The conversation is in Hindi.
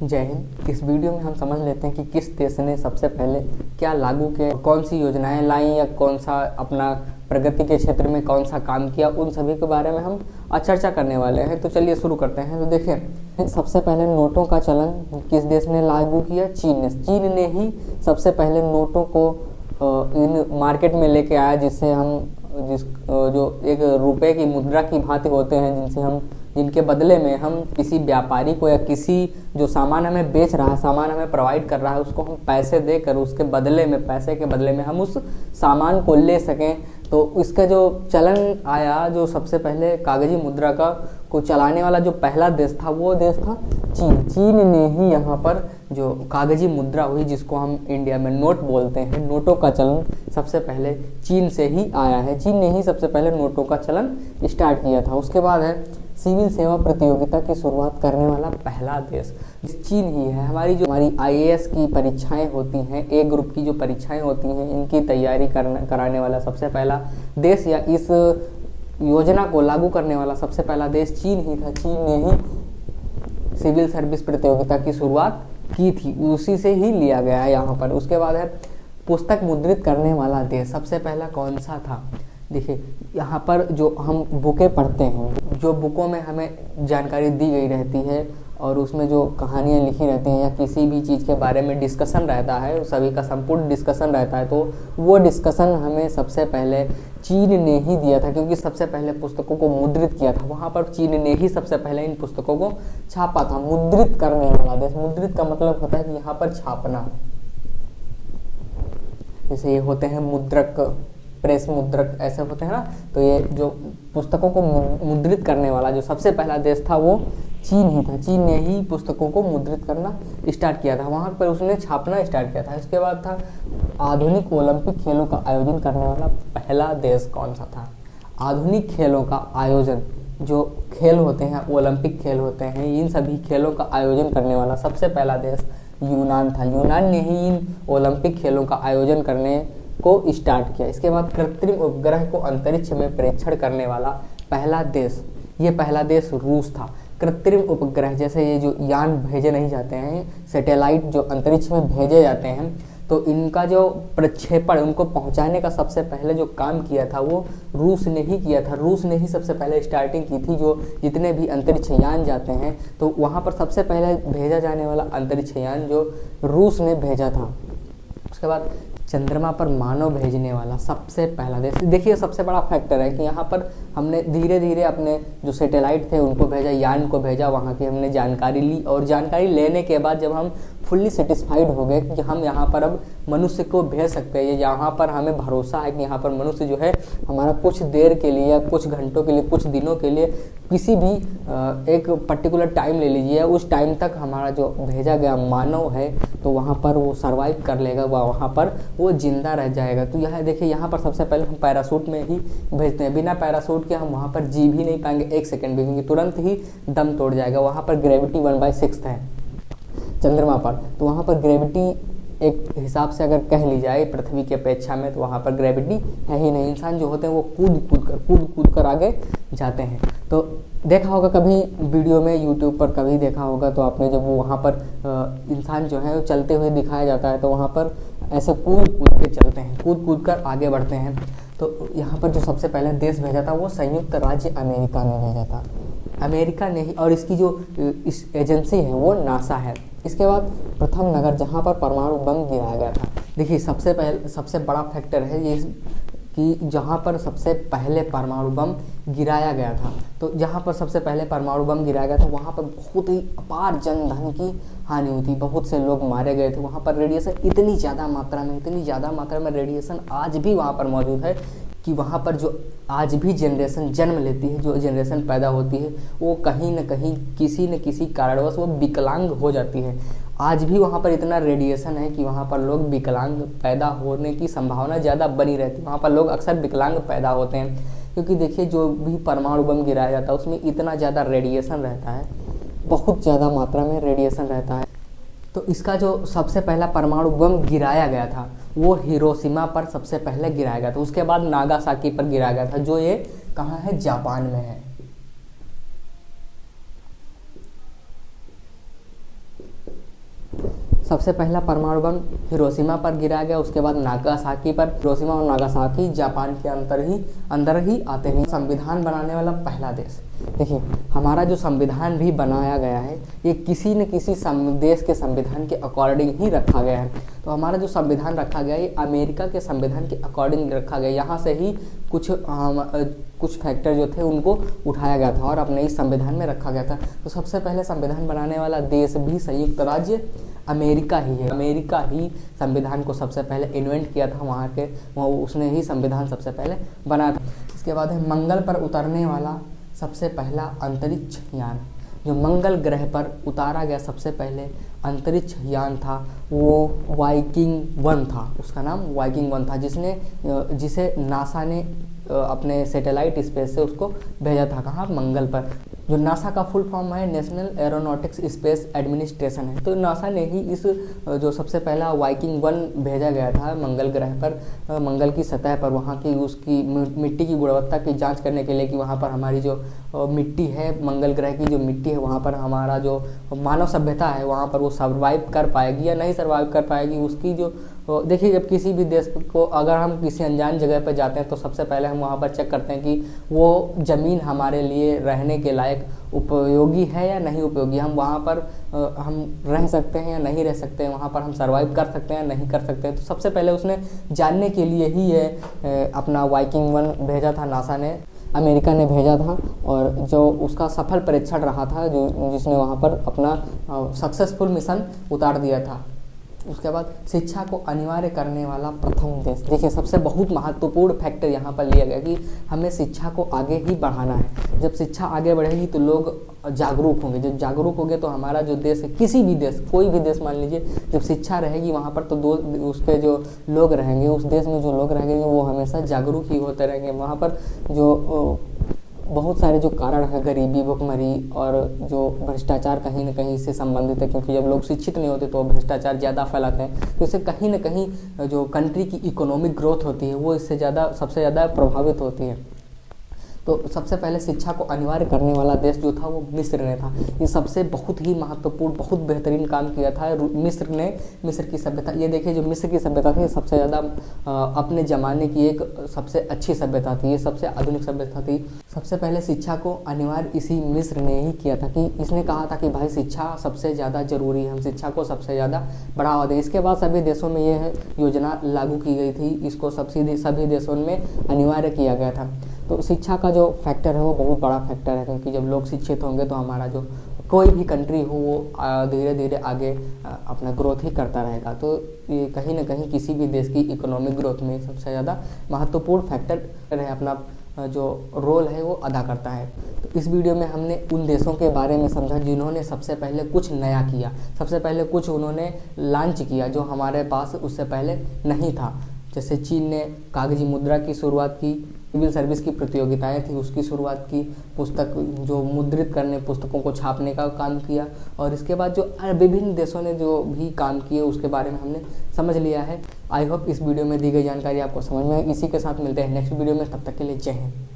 जय हिंद। इस वीडियो में हम समझ लेते हैं कि किस देश ने सबसे पहले क्या लागू किया, कौन सी योजनाएं लाई या कौन सा अपना प्रगति के क्षेत्र में कौन सा काम किया, उन सभी के बारे में हम चर्चा करने वाले हैं। तो चलिए शुरू करते हैं। तो देखिए, सबसे पहले नोटों का चलन किस देश ने लागू किया? चीन ने ही सबसे पहले नोटों को इन मार्केट में लेके आया, जिससे हम जो एक रुपए की मुद्रा की भांति होते हैं, जिनके बदले में हम किसी व्यापारी को या किसी जो सामान हमें बेच रहा है, सामान हमें प्रोवाइड कर रहा है, उसको हम पैसे देकर उसके बदले में, पैसे के बदले में हम उस सामान को ले सकें। तो इसका जो चलन आया, जो सबसे पहले कागजी मुद्रा को चलाने वाला जो पहला देश था, वो देश था चीन ने ही यहाँ पर जो कागजी मुद्रा हुई, जिसको हम इंडिया में नोट बोलते हैं, नोटों का चलन सबसे पहले चीन से ही आया है। चीन ने ही सबसे पहले नोटों का चलन स्टार्ट किया था। उसके बाद है सिविल सेवा प्रतियोगिता की शुरुआत करने वाला पहला देश चीन ही है। हमारी आईएएस की परीक्षाएं होती हैं, ए ग्रुप की जो परीक्षाएं होती हैं, इनकी तैयारी कराने वाला सबसे पहला देश या इस योजना को लागू करने वाला सबसे पहला देश चीन ही था। चीन ने ही सिविल सर्विस प्रतियोगिता की शुरुआत की थी, उसी से ही लिया गया है यहाँ पर। उसके बाद है पुस्तक मुद्रित करने वाला देश सबसे पहला कौन सा था? देखिए, यहाँ पर जो हम बुकें पढ़ते हैं, जो बुकों में हमें जानकारी दी गई रहती है और उसमें जो कहानियाँ लिखी रहती हैं या किसी भी चीज़ के बारे में डिस्कशन रहता है, सभी का संपूर्ण डिस्कशन रहता है, तो वो डिस्कशन हमें सबसे पहले चीन ने ही दिया था, क्योंकि सबसे पहले पुस्तकों को मुद्रित किया था। वहाँ पर चीन ने ही सबसे पहले इन पुस्तकों को छापा था। मुद्रित करने वाला देश, मुद्रित का मतलब होता है कि यहाँ पर छापना, जैसे ये होते हैं मुद्रक, प्रेस मुद्रक ऐसे होते हैं ना, तो ये जो पुस्तकों को मुद्रित करने वाला जो सबसे पहला देश था वो चीन ही था। चीन ने ही पुस्तकों को मुद्रित करना स्टार्ट किया था, वहाँ पर उसने छापना स्टार्ट किया था। इसके बाद था आधुनिक ओलंपिक खेलों का आयोजन करने वाला पहला देश कौन सा था? आधुनिक खेलों का आयोजन, जो खेल होते हैं, ओलंपिक खेल होते हैं, इन सभी खेलों का आयोजन करने वाला सबसे पहला देश यूनान था। यूनान ने ही इन ओलंपिक खेलों का आयोजन करने को स्टार्ट किया। इसके बाद कृत्रिम उपग्रह को अंतरिक्ष में प्रेक्षण करने वाला पहला देश, ये पहला देश रूस था। कृत्रिम उपग्रह, जैसे ये जो यान भेजे नहीं जाते हैं, सैटेलाइट जो अंतरिक्ष में भेजे जाते हैं, तो इनका जो प्रक्षेपण, उनको पहुंचाने का सबसे पहले जो काम किया था वो रूस ने ही किया था। रूस ने ही सबसे पहले स्टार्टिंग की थी। जो जितने भी अंतरिक्ष यान जाते हैं, तो वहाँ पर सबसे पहले भेजा जाने वाला अंतरिक्ष यान जो रूस ने भेजा था। उसके बाद चंद्रमा पर मानव भेजने वाला सबसे पहला देश। देखिए, सबसे बड़ा फैक्टर है कि यहाँ पर हमने धीरे धीरे अपने जो सैटेलाइट थे उनको भेजा, यान को भेजा, वहाँ की हमने जानकारी ली, और जानकारी लेने के बाद जब हम फुल्ली सेटिस्फाइड हो गए कि हम यहाँ पर अब मनुष्य को भेज सकते हैं, यहाँ पर हमें भरोसा है कि यहाँ पर मनुष्य जो है हमारा कुछ देर के लिए या कुछ घंटों के लिए, कुछ दिनों के लिए, किसी भी एक पर्टिकुलर टाइम ले लीजिए, उस टाइम तक हमारा जो भेजा गया मानव है तो वहाँ पर वो सर्वाइव कर लेगा, वहाँ पर वो जिंदा रह जाएगा। तो यह देखिए, यहाँ पर सबसे पहले हम पैराशूट में ही भेजते हैं। बिना पैराशूट के हम वहाँ पर जी भी नहीं पाएंगे एक सेकंड भी, क्योंकि तुरंत ही दम तोड़ जाएगा। वहाँ पर ग्रेविटी 1/6 है चंद्रमा पर, तो वहाँ पर ग्रेविटी एक हिसाब से अगर कह ली जाए पृथ्वी की अपेक्षा में, तो वहाँ पर ग्रेविटी है ही नहीं। इंसान जो होते हैं वो कूद कर आगे जाते हैं। तो देखा होगा कभी वीडियो में, यूट्यूब पर कभी देखा होगा, तो आपने जब वो वहाँ पर इंसान जो है वो चलते हुए दिखाया जाता है, तो वहाँ पर ऐसे कूद के चलते हैं, कूद कर आगे बढ़ते हैं। तो यहाँ पर जो सबसे पहले देश भेजा था वो संयुक्त राज्य अमेरिका ने भेजा था। अमेरिका ने ही, और इसकी जो इस एजेंसी है वो नासा है। इसके बाद प्रथम नगर जहाँ पर परमाणु बम गिराया गया था। देखिए, सबसे बड़ा फैक्टर है ये कि जहाँ पर सबसे पहले परमाणु बम गिराया गया था, तो जहाँ पर सबसे पहले परमाणु बम गिराया गया था वहाँ पर बहुत ही अपार जनधन की हानि हुई थी, बहुत से लोग मारे गए थे। वहाँ पर रेडिएशन इतनी ज़्यादा मात्रा में रेडिएशन आज भी वहाँ पर मौजूद है कि वहाँ पर जो आज भी जनरेशन जन्म लेती है, जो जनरेशन पैदा होती है, वो कहीं न कहीं किसी न किसी कारणवश वो विकलांग हो जाती है। आज भी वहाँ पर इतना रेडिएशन है कि वहाँ पर लोग विकलांग पैदा होने की संभावना ज़्यादा बनी रहती है। वहाँ पर लोग अक्सर विकलांग पैदा होते हैं, क्योंकि देखिए, जो भी परमाणु बम गिराया जाता है उसमें इतना ज़्यादा रेडिएशन रहता है, बहुत ज़्यादा मात्रा में रेडिएशन रहता है। तो इसका जो सबसे पहला परमाणु बम गिराया गया था वो हिरोशिमा पर सबसे पहले गिराया गया था। उसके बाद नागासाकी पर गिराया गया था, जो ये कहाँ है? जापान में है। सबसे पहला परमाणु बम हिरोशिमा पर गिराया गया, उसके बाद नागासाकी पर। हिरोशिमा और नागासाकी जापान के अंदर ही आते हैं। संविधान बनाने वाला पहला देश, देखिए हमारा जो संविधान भी बनाया गया है ये किसी न किसी देश के संविधान के अकॉर्डिंग ही रखा गया है। तो हमारा जो संविधान रखा गया है ये अमेरिका के संविधान के अकॉर्डिंग रखा गया। यहाँ से ही कुछ फैक्टर जो थे उनको उठाया गया था और अपने इस संविधान में रखा गया था। तो सबसे पहले संविधान बनाने वाला देश भी संयुक्त राज्य अमेरिका ही है। अमेरिका ही संविधान को सबसे पहले इन्वेंट किया था, उसने ही संविधान सबसे पहले बनाया था। इसके बाद है मंगल पर उतरने वाला सबसे पहला अंतरिक्ष यान। जो मंगल ग्रह पर उतारा गया सबसे पहले अंतरिक्ष यान था वो वाइकिंग 1 था, उसका नाम वाइकिंग 1 था, जिसे नासा ने अपने सैटेलाइट स्पेस से उसको भेजा था। कहाँ? मंगल पर। जो नासा का फुल फॉर्म है नेशनल एरोनॉटिक्स स्पेस एडमिनिस्ट्रेशन है। तो नासा ने ही इस जो सबसे पहला वाइकिंग 1 भेजा गया था मंगल ग्रह पर, मंगल की सतह पर वहाँ की उसकी मिट्टी की गुणवत्ता की जांच करने के लिए कि वहाँ पर हमारी जो मिट्टी है, मंगल ग्रह की जो मिट्टी है वहाँ पर हमारा जो मानव सभ्यता है वहाँ पर वो सर्वाइव कर पाएगी या नहीं सर्वाइव कर पाएगी। उसकी जो देखिए जब किसी भी देश को अगर हम किसी अनजान जगह पर जाते हैं तो सबसे पहले हम वहाँ पर चेक करते हैं कि वो ज़मीन हमारे लिए रहने के लायक उपयोगी है या नहीं उपयोगी, हम वहाँ पर हम रह सकते हैं या नहीं रह सकते हैं, वहाँ पर हम सर्वाइव कर सकते हैं या नहीं कर सकते हैं। तो सबसे पहले उसने जानने के लिए ही ये अपना वाइकिंग 1 भेजा था, नासा ने, अमेरिका ने भेजा था। और जो उसका सफल परीक्षण रहा था जिसने वहाँ पर अपना सक्सेसफुल मिशन उतार दिया था। उसके बाद शिक्षा को अनिवार्य करने वाला प्रथम देश। देखिए सबसे बहुत महत्वपूर्ण फैक्टर यहाँ पर लिया गया कि हमें शिक्षा को आगे ही बढ़ाना है। जब शिक्षा आगे बढ़ेगी तो लोग जागरूक होंगे, जब जागरूक होंगे तो हमारा जो देश है, किसी भी देश, कोई भी देश मान लीजिए, जब शिक्षा रहेगी वहाँ पर तो उसके जो लोग रहेंगे, उस देश में जो लोग रहेंगे वो हमेशा जागरूक ही होते रहेंगे। वहाँ पर जो बहुत सारे जो कारण है, गरीबी, भुखमरी और जो भ्रष्टाचार कहीं न कहीं से संबंधित है, क्योंकि जब लोग शिक्षित नहीं होते तो भ्रष्टाचार ज़्यादा फैलाते हैं, तो इससे कहीं न कहीं जो कंट्री की इकोनॉमिक ग्रोथ होती है वो इससे सबसे ज़्यादा प्रभावित होती है। तो सबसे पहले शिक्षा को अनिवार्य करने वाला देश जो था वो मिस्र ने था। ये सबसे बहुत ही महत्वपूर्ण, बहुत बेहतरीन काम किया था मिस्र की सभ्यता। ये देखिए जो मिस्र की सभ्यता थी सबसे ज़्यादा अपने ज़माने की एक सबसे अच्छी सभ्यता थी, ये सबसे आधुनिक सभ्यता थी। सबसे पहले शिक्षा को अनिवार्य इसी मिस्र ने ही किया था कि इसने कहा था कि भाई शिक्षा सबसे ज़्यादा ज़रूरी है, हम शिक्षा को सबसे ज़्यादा बढ़ावा दें। इसके बाद सभी देशों में यह योजना लागू की गई थी, इसको सभी देशों में अनिवार्य किया गया था। तो शिक्षा का जो फैक्टर है वो बहुत बड़ा फैक्टर है, क्योंकि जब लोग शिक्षित होंगे तो हमारा जो कोई भी कंट्री हो वो धीरे धीरे आगे अपना ग्रोथ ही करता रहेगा। तो ये कहीं ना कहीं किसी भी देश की इकोनॉमिक ग्रोथ में सबसे ज़्यादा महत्वपूर्ण फैक्टर है, अपना जो रोल है वो अदा करता है। तो इस वीडियो में हमने उन देशों के बारे में समझा जिन्होंने सबसे पहले कुछ नया किया, सबसे पहले कुछ उन्होंने लॉन्च किया जो हमारे पास उससे पहले नहीं था। जैसे चीन ने कागजी मुद्रा की शुरुआत की, सिविल सर्विस की प्रतियोगिताएं थी उसकी शुरुआत की, पुस्तक जो मुद्रित करने, पुस्तकों को छापने का काम किया, और इसके बाद जो विभिन्न देशों ने जो भी काम किए उसके बारे में हमने समझ लिया है। आई होप इस वीडियो में दी गई जानकारी आपको समझ में। इसी के साथ मिलते हैं नेक्स्ट वीडियो में, तब तक के लिए जय हिंद।